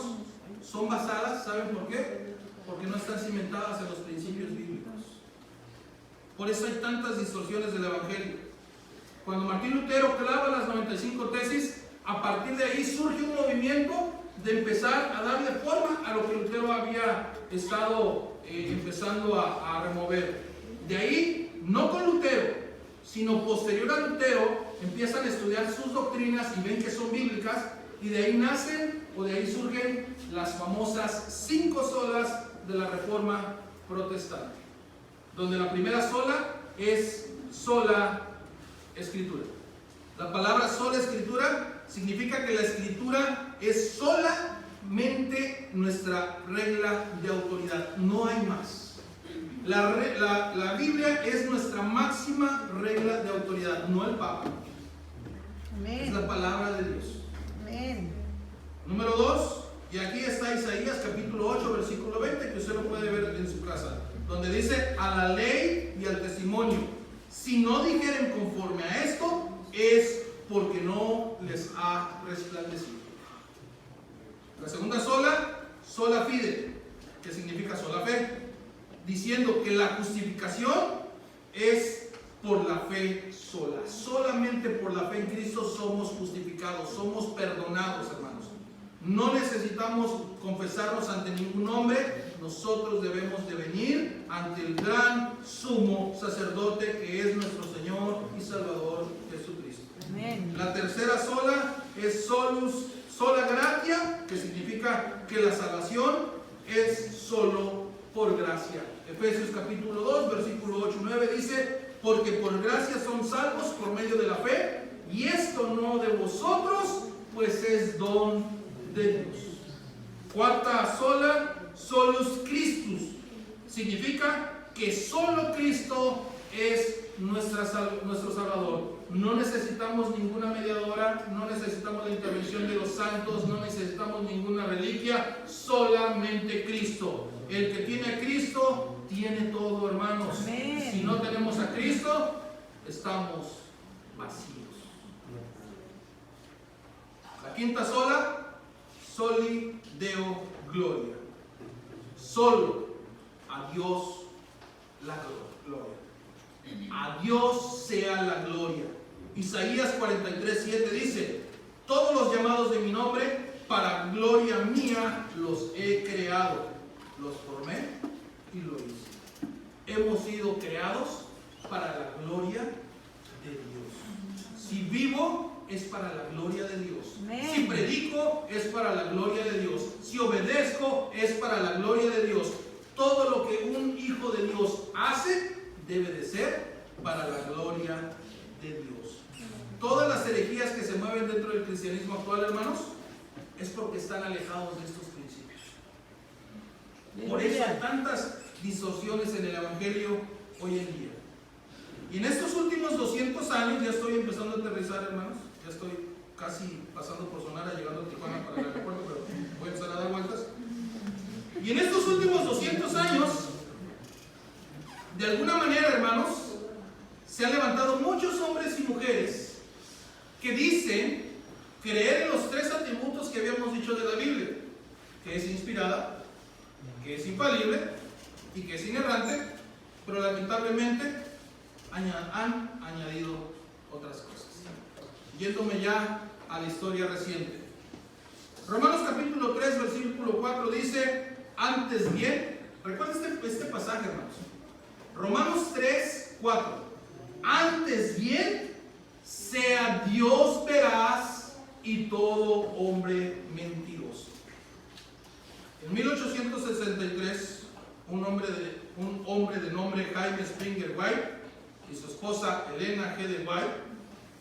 son basadas, ¿saben por qué? Porque no están cimentadas en los principios bíblicos. Por eso hay tantas distorsiones del Evangelio. Cuando Martín Lutero clava las 95 tesis, a partir de ahí surge un movimiento de empezar a darle forma a lo que Lutero había estado empezando a remover. De ahí, no con Lutero, sino posterior a Lutero, empiezan a estudiar sus doctrinas y ven que son bíblicas, y de ahí nacen o de ahí surgen las famosas 5 solas de la Reforma Protestante, donde la primera sola es sola Escritura. La palabra sola Escritura significa que la Escritura es solamente nuestra regla de autoridad, no hay más. La Biblia es nuestra máxima regla de autoridad, no el Papa. Amén. Es la palabra de Dios. Amén. Número 2, y aquí está Isaías capítulo 8, versículo 20, que usted lo puede ver en su casa, donde dice: a la ley y al testimonio, si no dijeren conforme a esto, es porque no les ha resplandecido. La segunda sola, sola fide, que significa sola fe, diciendo que la justificación es por la fe sola. Solamente por la fe en Cristo somos justificados, somos perdonados, hermanos. No necesitamos confesarnos ante ningún hombre. Nosotros debemos de venir ante el gran sumo sacerdote, que es nuestro Señor y Salvador Jesucristo. Amén. La tercera sola es sola gratia, que significa que la salvación es solo por gracia. Efesios capítulo 2, versículo 8 y 9 dice: porque por gracia son salvos por medio de la fe, y esto no de vosotros, pues es don de Dios. Cuarta sola, solus Christus, significa que solo Cristo es nuestro Salvador. No necesitamos ninguna mediadora, no necesitamos la intervención de los santos, no necesitamos ninguna reliquia, solamente Cristo. El que tiene a Cristo tiene todo, hermanos. Amén. Si no tenemos a Cristo, estamos vacíos. La quinta sola, soli Deo gloria. Solo a Dios la gloria. A Dios sea la gloria. Isaías 43:7 dice: todos los llamados de mi nombre para gloria mía los he creado. Los formé y lo hice. Hemos sido creados para la gloria de Dios. Si vivo, es para la gloria de Dios. Si predico, es para la gloria de Dios. Si obedezco, es para la gloria de Dios. Todo lo que un hijo de Dios hace, debe de ser para la gloria de Dios. Todas las herejías que se mueven dentro del cristianismo actual, hermanos, es porque están alejados de estos principios. Por eso hay tantas distorsiones en el evangelio hoy en día. Y en estos últimos 200 años, ya estoy empezando a aterrizar, hermanos, ya estoy casi pasando por Sonora, llegando a Tijuana para el aeropuerto, pero voy a empezar a dar vueltas. Y en estos últimos 200 años, de alguna manera, hermanos, se han levantado muchos hombres y mujeres que dicen creer en los tres atributos que habíamos dicho de la Biblia, que es inspirada, que es infalible y que es inerrante, pero lamentablemente han añadido otras cosas. Yéndome ya a la historia reciente. Romanos capítulo 3, versículo 4 dice, antes bien, recuerden este pasaje, hermanos. Romanos 3, 4. Antes bien, sea Dios veraz y todo hombre mentiroso. En 1863, un hombre de nombre Jaime Springer White y su esposa Elena G. de White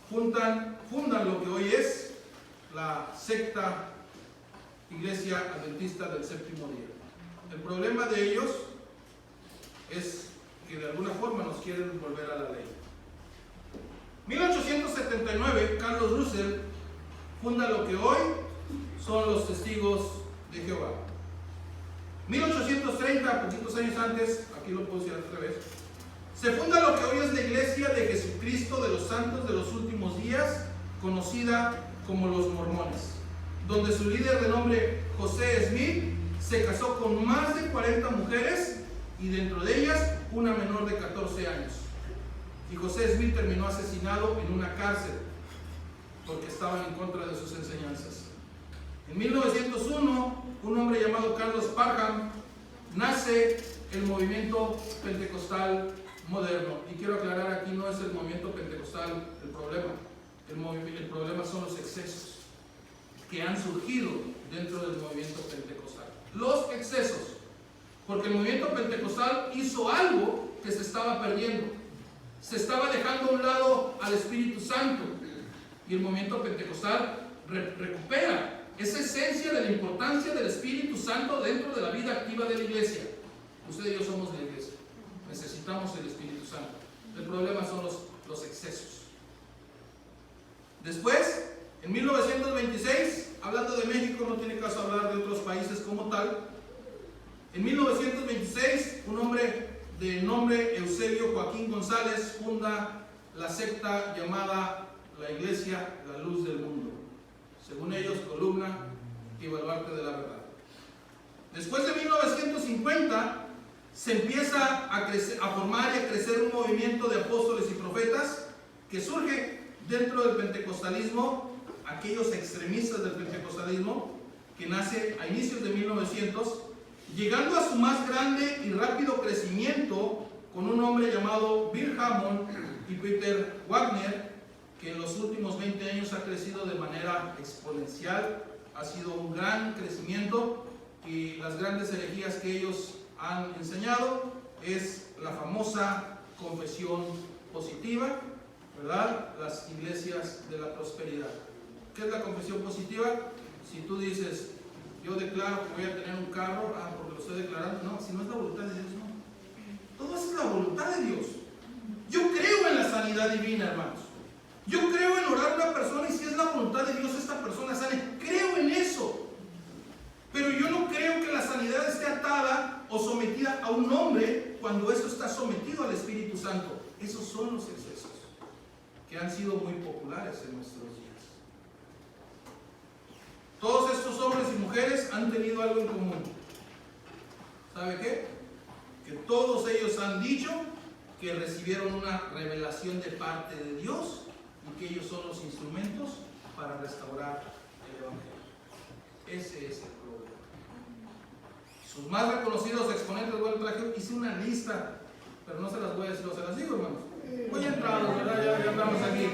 fundan lo que hoy es la secta Iglesia Adventista del Séptimo Día. El problema de ellos es que de alguna forma nos quieren volver a la ley. 1879, Carlos Russell funda lo que hoy son los Testigos de Jehová. 1830, poquitos años antes, aquí lo puedo decir al revés, se funda lo que hoy es la Iglesia de Jesucristo de los Santos de los Últimos Días, conocida como los Mormones, donde su líder de nombre José Smith se casó con más de 40 mujeres y dentro de ellas una menor de 14 años. Y José Smith terminó asesinado en una cárcel porque estaban en contra de sus enseñanzas. En 1901, un hombre llamado Carlos Parham nace el movimiento pentecostal moderno. Y quiero aclarar, aquí no es el movimiento pentecostal el problema. El problema son los excesos que han surgido dentro del movimiento pentecostal. Los excesos. Porque el movimiento pentecostal hizo algo que se estaba perdiendo. Se estaba dejando a un lado al Espíritu Santo. Y el movimiento pentecostal recupera esa esencia de la importancia del Espíritu Santo dentro de la vida activa de la iglesia. Usted y yo somos la iglesia. Necesitamos el Espíritu Santo. El problema son los excesos. Después, en 1926, hablando de México, no tiene caso hablar de otros países como tal. En 1926, un hombre de nombre Eusebio Joaquín González funda la secta llamada la Iglesia La Luz del Mundo. Según ellos, columna y baluarte de la verdad. Después de 1950, se empieza a formar y a crecer un movimiento de apóstoles y profetas que surge dentro del pentecostalismo, aquellos extremistas del pentecostalismo, que nace a inicios de 1900, llegando a su más grande y rápido crecimiento con un hombre llamado Bill Hamon y Peter Wagner, que en los últimos 20 años ha crecido de manera exponencial. Ha sido un gran crecimiento y las grandes herejías que ellos han enseñado es la famosa confesión positiva, ¿verdad? Las iglesias de la prosperidad. ¿Qué es la confesión positiva? Si tú dices, yo declaro que voy a tener un carro, porque lo estoy declarando, no, si no es la voluntad de Dios, no. Todo eso es la voluntad de Dios. Yo creo en la sanidad divina, hermanos. Yo creo en orar a una persona y si es la voluntad de Dios, esta persona sane. Creo en eso. Pero yo no creo que la sanidad esté atada o sometida a un hombre cuando eso está sometido al Espíritu Santo. Esos son los excesos que han sido muy populares en nuestros días. Todos estos hombres y mujeres han tenido algo en común. ¿Sabe qué? Que todos ellos han dicho que recibieron una revelación de parte de Dios y que ellos son los instrumentos para restaurar el Evangelio. Ese es el problema. Sus más reconocidos exponentes, bueno, hice una lista, pero no se las voy a decir, o se las digo, hermanos. Muy entrados, ¿verdad? Ya andamos aquí.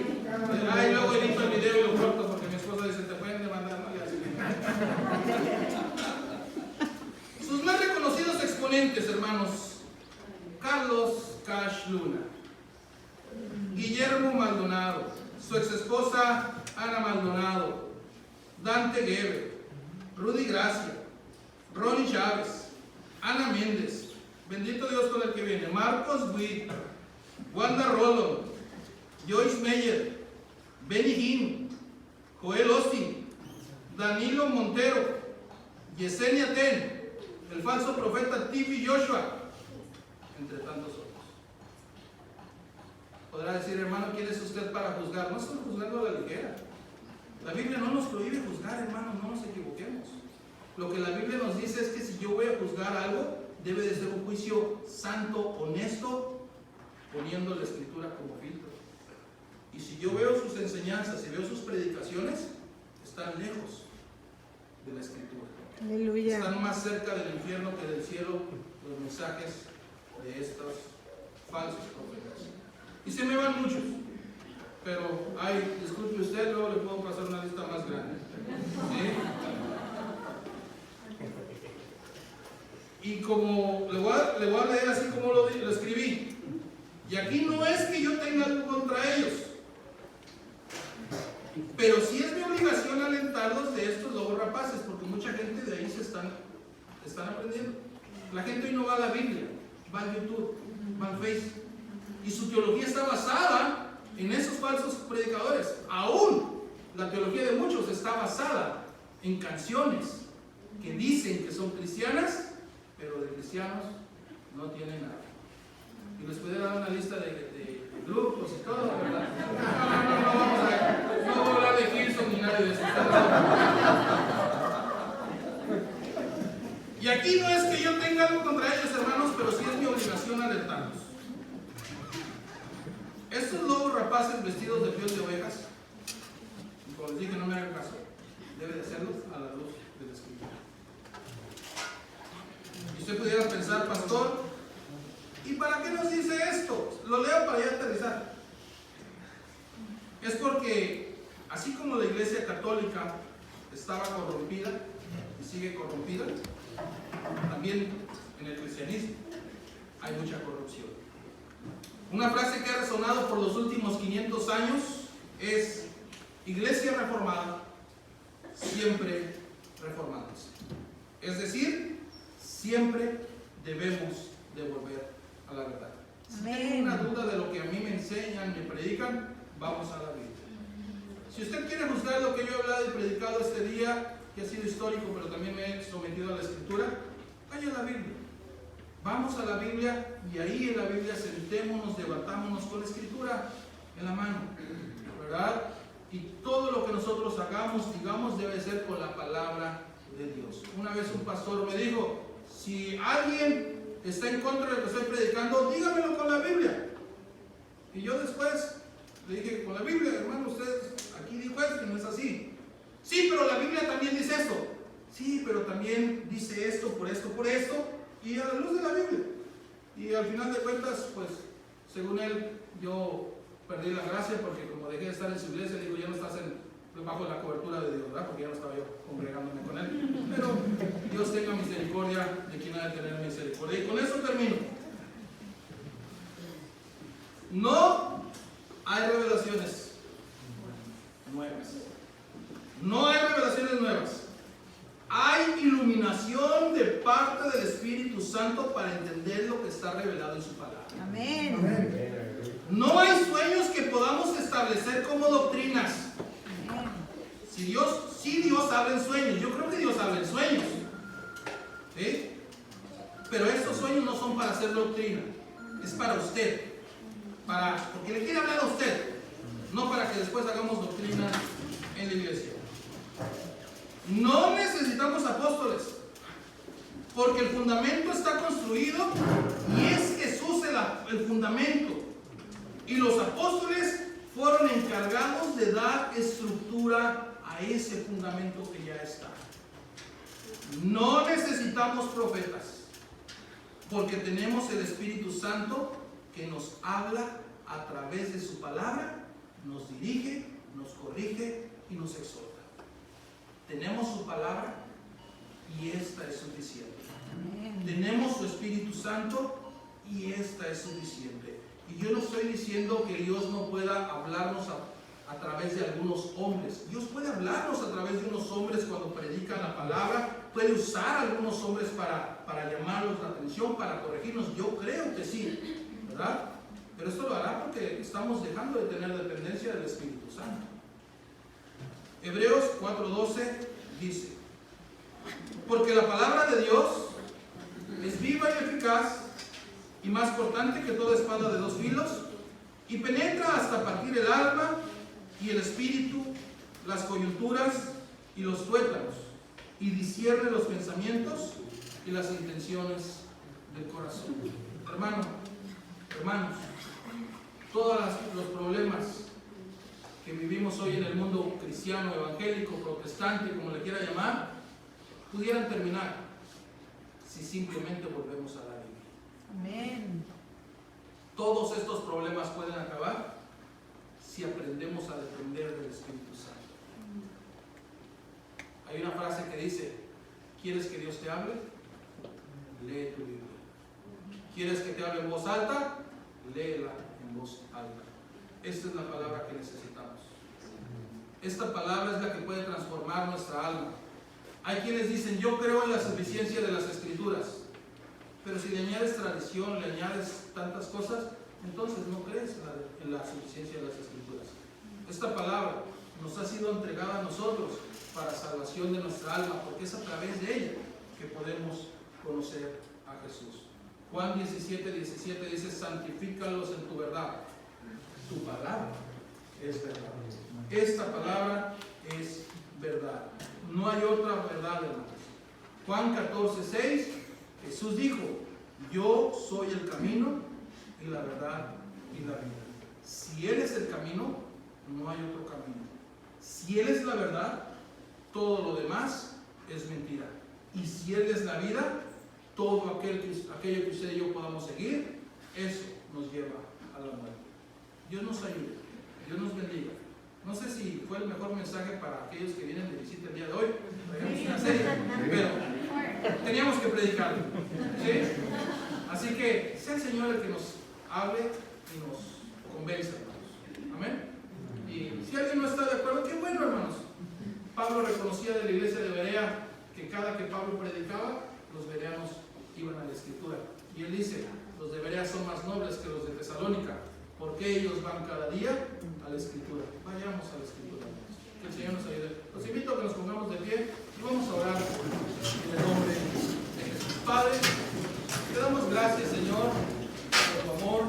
Ay, luego edito el video y lo corto porque mi esposa dice, te pueden demandar, ¿no? Ya, así que... Sus más reconocidos exponentes, hermanos: Carlos Cash Luna, Guillermo Maldonado, su exesposa Ana Maldonado, Dante Gebel, Rudy Gracia, Ronnie Chávez, Ana Méndez, bendito Dios con el que viene, Marcos Witt, Wanda Rollo, Joyce Meyer, Benny Hinn, Joel Austin, Danilo Montero, Yesenia Ten, el falso profeta Tiffy Joshua, entre tantos otros. Podrá decir, hermano, ¿quién es usted para juzgar? No estoy juzgando a la ligera. La Biblia no nos prohíbe juzgar, hermanos, no nos equivoquemos. Lo que la Biblia nos dice es que si yo voy a juzgar algo, debe de ser un juicio santo, honesto, poniendo la Escritura como filtro. Y si yo veo sus enseñanzas y veo sus predicaciones, están lejos de la Escritura. Aleluya. Están más cerca del infierno que del cielo los mensajes de estos falsos profetas. Y se me van muchos, pero ay, disculpe usted, luego le puedo pasar una lista más grande. Y como le voy a leer así como lo escribí. Y aquí no es que yo tenga algo contra ellos, pero sí es mi obligación alentarlos de estos lobos rapaces, porque mucha gente de ahí se están aprendiendo. La gente hoy no va a la Biblia, va a YouTube, va a Facebook, y su teología está basada en esos falsos predicadores. Aún la teología de muchos está basada en canciones que dicen que son cristianas, pero de cristianos no tienen nada. Y les pudiera dar una lista de grupos y todo, ¿verdad? No voy a hablar de Gilson ni nada de eso. Y aquí no es que yo tenga algo contra ellos, hermanos, pero sí es mi obligación alertarlos. Estos lobos rapaces vestidos de piel de ovejas, y como les dije, no me hagan caso, debe de hacerlos a la luz de la Escritura. Y usted pudiera pensar, pastor, ¿y para qué nos dice esto? Lo leo para ya aterrizar. Es porque, así como la Iglesia Católica estaba corrompida y sigue corrompida, también en el cristianismo hay mucha corrupción. Una frase que ha resonado por los últimos 500 años es: Iglesia reformada, siempre reformándose. Es decir, siempre debemos de volver a la verdad. Si tengo una duda de lo que a mí me enseñan, me predican, vamos a la Biblia. Si usted quiere juzgar lo que yo he hablado y predicado este día, que ha sido histórico, pero también me he sometido a la Escritura, vaya a la Biblia. Vamos a la Biblia y ahí en la Biblia sentémonos, debatámonos con la Escritura en la mano, ¿verdad? Y todo lo que nosotros hagamos, digamos, debe ser con la palabra de Dios. Una vez un pastor me dijo: si alguien está en contra de lo que estoy predicando, dígamelo con la Biblia. Y yo después le dije: con la Biblia, hermano, usted aquí dijo esto y no es así. Sí, pero la Biblia también dice esto. Sí, pero también dice esto, por esto, y a la luz de la Biblia. Y al final de cuentas, pues, según él, yo perdí la gracia porque como dejé de estar en su iglesia, digo, ya no estás bajo la cobertura de Dios, ¿verdad? Porque ya no estaba yo congregándome con él. Pero Dios tenga misericordia de quien ha de tener misericordia. Y con eso termino. No hay revelaciones nuevas. No hay revelaciones nuevas. Hay iluminación de parte del Espíritu Santo para entender lo que está revelado en su palabra. Amén. No hay sueños que podamos establecer como doctrinas. Si Dios habla en sueños, yo creo que Dios habla en sueños. ¿Sí? Pero estos sueños no son para hacer doctrina, es para usted. Porque le quiere hablar a usted, no para que después hagamos doctrina en la iglesia. No necesitamos apóstoles, porque el fundamento está construido y es Jesús el fundamento. Y los apóstoles fueron encargados de dar estructura a ese fundamento que ya está. No necesitamos profetas, porque tenemos el Espíritu Santo que nos habla a través de su palabra, nos dirige, nos corrige y nos exhorta. Tenemos su palabra y esta es suficiente. Tenemos su Espíritu Santo y esta es suficiente. Y yo no estoy diciendo que Dios no pueda hablarnos a través de algunos hombres. Dios puede hablarnos a través de unos hombres cuando predican la palabra, puede usar a algunos hombres para llamarnos la atención, para corregirnos. Yo creo que sí, ¿verdad? Pero esto lo hará porque estamos dejando de tener dependencia del Espíritu Santo. Hebreos 4:12 dice: porque la palabra de Dios es viva y eficaz y más cortante que toda espada de dos filos, y penetra hasta partir el alma y el espíritu, las coyunturas y los tuétanos, y discierne los pensamientos y las intenciones del corazón. Hermanos, todos los problemas que vivimos hoy en el mundo cristiano, evangélico, protestante, como le quiera llamar, pudieran terminar si simplemente volvemos a la Biblia. Amén. Todos estos problemas pueden acabar si aprendemos a depender del Espíritu Santo. Hay una frase que dice: ¿quieres que Dios te hable? Lee tu Biblia. ¿Quieres que te hable en voz alta? Léela en voz alta. Esta es la palabra que necesitamos. Esta palabra es la que puede transformar nuestra alma. Hay quienes dicen: yo creo en la suficiencia de las Escrituras. Pero si le añades tradición, le añades tantas cosas, entonces no crees en la suficiencia de las Escrituras. Esta palabra nos ha sido entregada a nosotros para salvación de nuestra alma, porque es a través de ella que podemos conocer a Jesús. Juan 17:17 dice: santifícalos en tu verdad. Tu palabra es verdad. Esta palabra es verdad. No hay otra verdad, hermanos. Juan 14:6, Jesús dijo: yo soy el camino y la verdad y la vida. Si Él es el camino, no hay otro camino. Si Él es la verdad, todo lo demás es mentira. Y si Él es la vida, todo aquello que usted y yo podamos seguir, eso nos lleva a la muerte. Dios nos ayude, Dios nos bendiga. No sé si fue el mejor mensaje para aquellos que vienen de visita el día de hoy, traigamos una serie, pero teníamos que predicarlo, ¿sí? Así que sea el Señor el que nos hable y nos convenza, hermanos. Amén. Y si alguien no está de acuerdo, qué bueno, hermanos. Pablo reconocía de la iglesia de Berea que cada que Pablo predicaba, los bereanos iban a la Escritura. Y él dice: los de Berea son más nobles que los de Tesalónica, porque ellos van cada día a la Escritura. Vayamos a la Escritura, hermanos. Que el Señor nos ayude. Los invito a que nos pongamos de pie y vamos a orar en el nombre de Jesús. Padre, te damos gracias, Señor, por tu amor,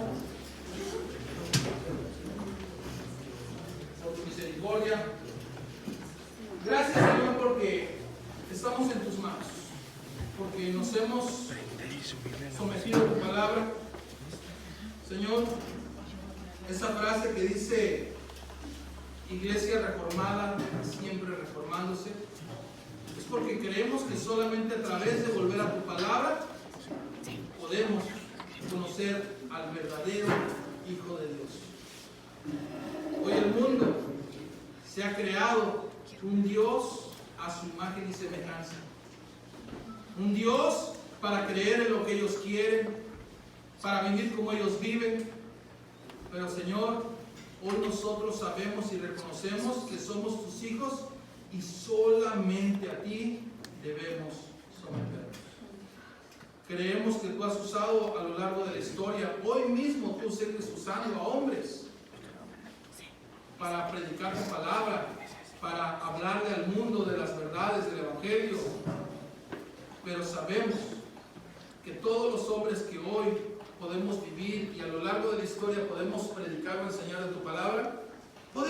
por tu misericordia. Gracias, Señor, porque estamos en tus manos, porque nos hemos sometido a tu palabra. Señor, esa frase que dice: iglesia reformada, siempre reformándose, es porque creemos que solamente a través de volver a tu palabra podemos conocer al verdadero Hijo de Dios. Hoy el mundo se ha creado un Dios a su imagen y semejanza. Un Dios para creer en lo que ellos quieren, para vivir como ellos viven. Pero Señor, hoy nosotros sabemos y reconocemos que somos tus hijos y solamente a ti debemos someternos. Creemos que tú has usado a lo largo de la historia, hoy mismo tú sigues usando a hombres para predicar tu palabra, para hablarle al mundo de las verdades del Evangelio. Pero sabemos que todos los hombres que hoy podemos vivir y a lo largo de la historia podemos predicar o enseñar de tu palabra,